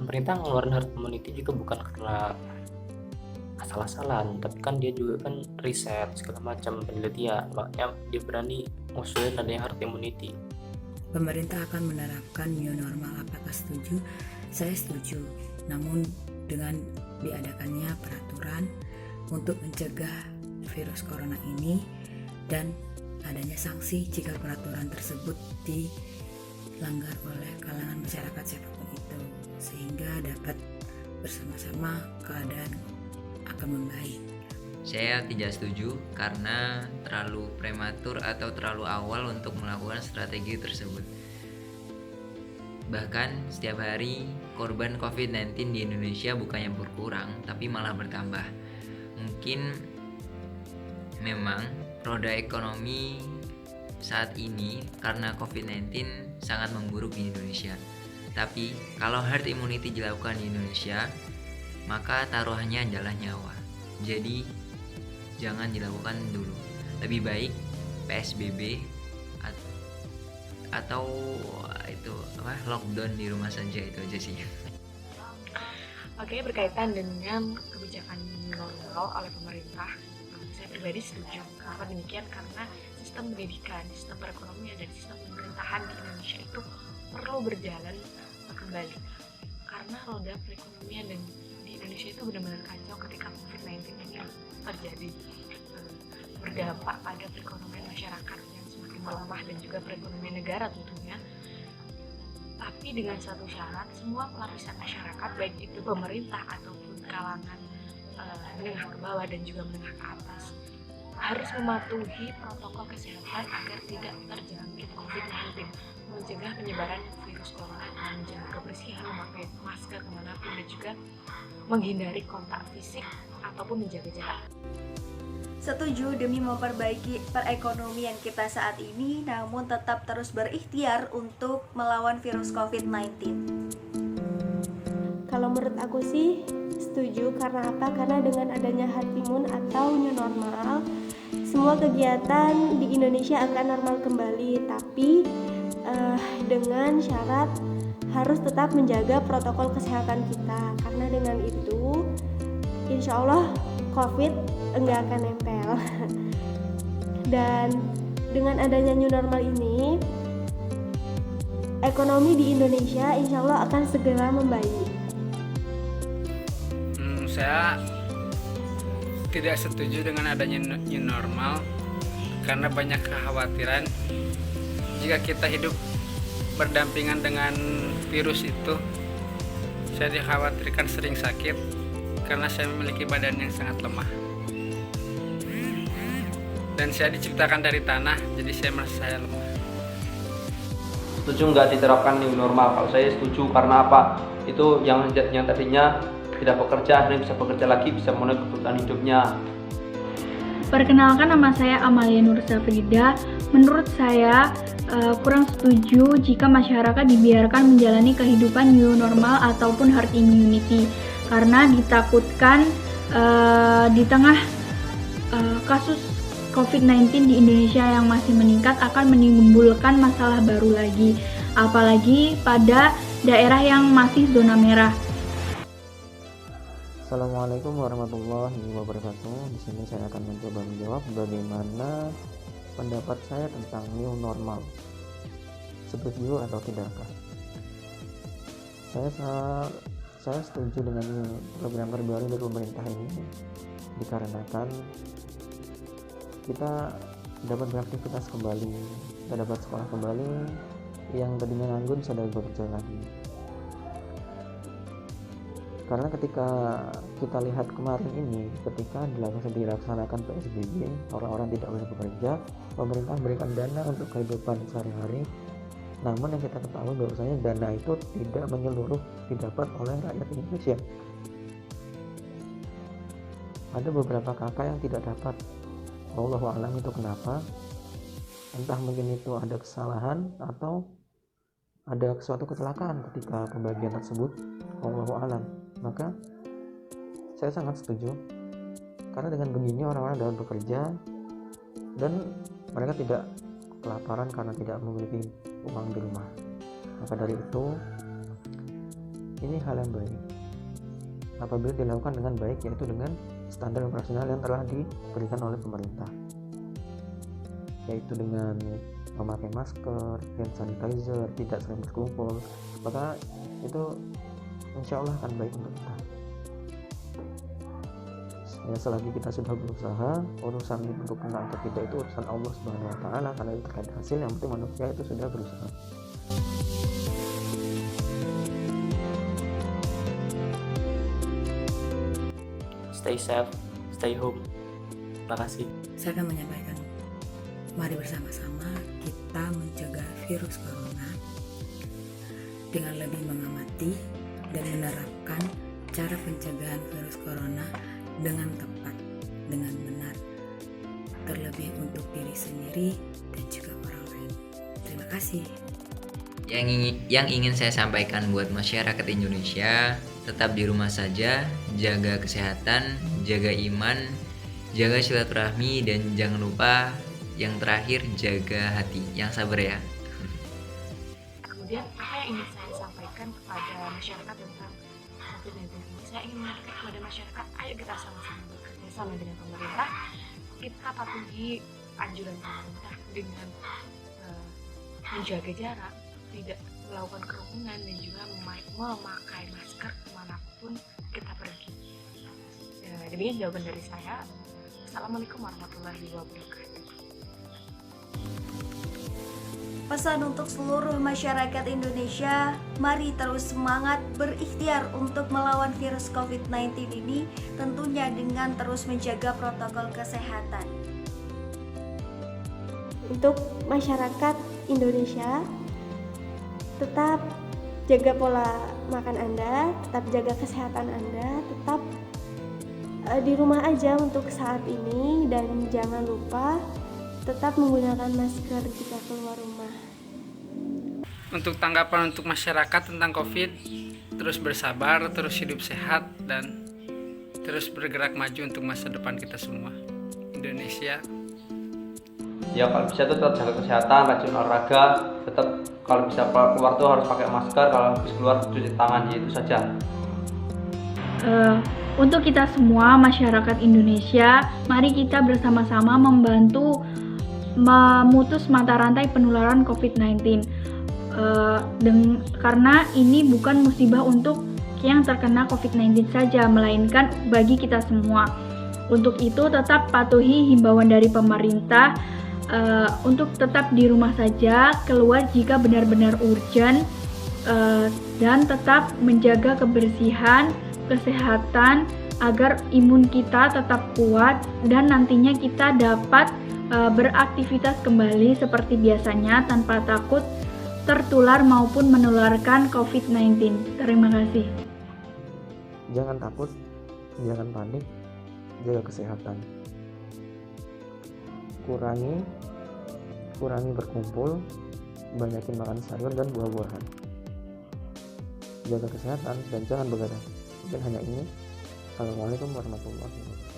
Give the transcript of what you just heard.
pemerintah ngeluarin herd immunity juga bukan karena asal-asalan, tapi kan dia juga kan riset segala macam penelitian, makanya dia berani ngusulin adanya herd immunity. Pemerintah akan menerapkan new normal, apakah setuju? Saya setuju, namun dengan diadakannya peraturan untuk mencegah virus corona ini dan adanya sanksi jika peraturan tersebut dilanggar oleh kalangan masyarakat siapapun itu, sehingga dapat bersama-sama keadaan akan membaik. Saya tidak setuju karena terlalu prematur atau terlalu awal untuk melakukan strategi tersebut. Bahkan setiap hari korban COVID-19 di Indonesia bukannya berkurang, tapi malah bertambah. Mungkin memang roda ekonomi saat ini karena COVID-19 sangat memburuk di Indonesia. Tapi kalau herd immunity dilakukan di Indonesia, maka taruhannya adalah nyawa. Jadi jangan dilakukan dulu. Lebih baik PSBB atau itu lockdown di rumah saja, itu aja sih. Oke, berkaitan dengan kebijakan normal oleh pemerintah, saya pribadi setuju. Kenapa demikian? Karena sistem pendidikan, sistem perekonomian, dan sistem pemerintahan di Indonesia itu perlu berjalan kembali. Karena roda perekonomian dan di Indonesia itu benar-benar kacau ketika COVID-19 ini terjadi, berdampak pada perekonomian masyarakat yang semakin melemah dan juga perekonomian negara tentunya. Tapi dengan satu syarat, semua lapisan masyarakat, baik itu pemerintah ataupun kalangan menengah ke bawah dan juga menengah ke atas, harus mematuhi protokol kesehatan agar tidak terjangkit COVID-19, mencegah penyebaran virus corona dengan menjaga kebersihan, memakai masker kemanapun, dan juga menghindari kontak fisik ataupun menjaga jarak. Setuju demi memperbaiki perekonomian kita saat ini, namun tetap terus berikhtiar untuk melawan virus COVID-19. Kalau menurut aku sih setuju, karena apa? Karena dengan adanya herd immunity atau new normal, semua kegiatan di Indonesia akan normal kembali, tapi dengan syarat harus tetap menjaga protokol kesehatan kita, karena dengan itu insya Allah COVID enggak akan nempel. Dan dengan adanya new normal ini, ekonomi di Indonesia insya Allah akan segera membaik. Saya tidak setuju dengan adanya new normal karena banyak kekhawatiran jika kita hidup berdampingan dengan virus itu. Saya dikhawatirkan sering sakit karena saya memiliki badan yang sangat lemah. Dan saya diciptakan dari tanah, jadi saya merasa saya lemah. Setuju nggak diterapkan new normal? Kalau saya setuju, karena apa? Itu yang tadinya tidak bekerja, akhirnya bisa bekerja lagi, bisa mulai kebutuhan hidupnya. Perkenalkan, nama saya Amalia Nur Safrida. Menurut saya kurang setuju jika masyarakat dibiarkan menjalani kehidupan new normal ataupun herd immunity, karena ditakutkan di tengah kasus COVID-19 di Indonesia yang masih meningkat akan menimbulkan masalah baru lagi, apalagi pada daerah yang masih zona merah. Assalamualaikum warahmatullahi wabarakatuh. Di sini saya akan mencoba menjawab bagaimana pendapat saya tentang new normal. Setuju atau tidakkah? Saya setuju dengan program terbaru dari pemerintah ini, dikarenakan kita dapat beraktivitas kembali, kita dapat sekolah kembali, yang tadinya nganggur bisa dapat bekerja lagi. Karena ketika kita lihat kemarin ini, ketika dilaksanakan PSBB, orang-orang tidak boleh bekerja, pemerintah memberikan dana untuk kehidupan sehari-hari. Namun yang kita ketahui bahwasanya dana itu tidak menyeluruh didapat oleh rakyat Indonesia. Ada beberapa kakak yang tidak dapat. Wallahu a'lam itu kenapa? Entah mungkin itu ada kesalahan atau ada suatu kecelakaan ketika pembagian tersebut. Wallahu a'lam. Maka saya sangat setuju, karena dengan begini orang-orang dapat bekerja dan mereka tidak kelaparan karena tidak memiliki uang di rumah. Maka dari itu ini hal yang baik apabila dilakukan dengan baik, yaitu dengan standar operasional yang telah diberikan oleh pemerintah, yaitu dengan memakai masker, hand sanitizer, tidak sering berkumpul, maka itu insya Allah akan baik untuk kita. Ya, selagi kita sudah berusaha, urusan untuk kena atau tidak itu urusan Allah Subhanahu wa Ta'ala, karena itu terkait hasil. Yang penting manusia itu sudah berusaha. Stay safe, stay home. Makasih. Saya akan menyampaikan, mari bersama-sama kita mencegah virus corona dengan lebih mengamati dan menerapkan cara pencegahan virus corona dengan tepat, dengan benar, terlebih untuk diri sendiri dan juga orang lain. Terima kasih. Yang ingin saya sampaikan buat masyarakat Indonesia, tetap di rumah saja, jaga kesehatan, jaga iman, jaga silaturahmi, dan jangan lupa yang terakhir jaga hati. Yang sabar ya. Kemudian apa yang ingin saya sampaikan kepada masyarakat tentang COVID-19 ini? Saya ingin mengatakan kepada masyarakat, ayo kita sama-sama bekerja sama dengan pemerintah, kita patuhi anjuran pemerintah dengan menjaga jarak, tidak melakukan kerumunan, dan juga memakai masker kemanapun kita pergi. Demikian jawaban dari saya. Assalamualaikum warahmatullahi wabarakatuh. Pesan untuk seluruh masyarakat Indonesia, mari terus semangat berikhtiar untuk melawan virus COVID-19 ini, tentunya dengan terus menjaga protokol kesehatan. Untuk masyarakat Indonesia, tetap jaga pola makan Anda, tetap jaga kesehatan Anda, tetap di rumah aja untuk saat ini, dan jangan lupa tetap menggunakan masker jika keluar rumah. Untuk tanggapan untuk masyarakat tentang COVID, terus bersabar, terus hidup sehat, dan terus bergerak maju untuk masa depan kita semua. Indonesia. Ya kalau bisa tetap jaga kesehatan, rajin olahraga, tetap kalau bisa keluar tuh harus pakai masker, kalau habis keluar cuci tangan, ya itu saja. Untuk kita semua masyarakat Indonesia, mari kita bersama-sama membantu memutus mata rantai penularan COVID-19. Karena ini bukan musibah untuk yang terkena COVID-19 saja, melainkan bagi kita semua. Untuk itu tetap patuhi himbauan dari pemerintah untuk tetap di rumah saja, keluar jika benar-benar urgent, dan tetap menjaga kebersihan, kesehatan agar imun kita tetap kuat dan nantinya kita dapat beraktivitas kembali seperti biasanya tanpa takut tertular maupun menularkan COVID-19. Terima kasih. Jangan takut, jangan panik, jaga kesehatan. Kurangi berkumpul, banyakin makan sayur dan buah-buahan. Jaga kesehatan dan jangan begadang. Mungkin hanya ini. Assalamualaikum warahmatullahi wabarakatuh.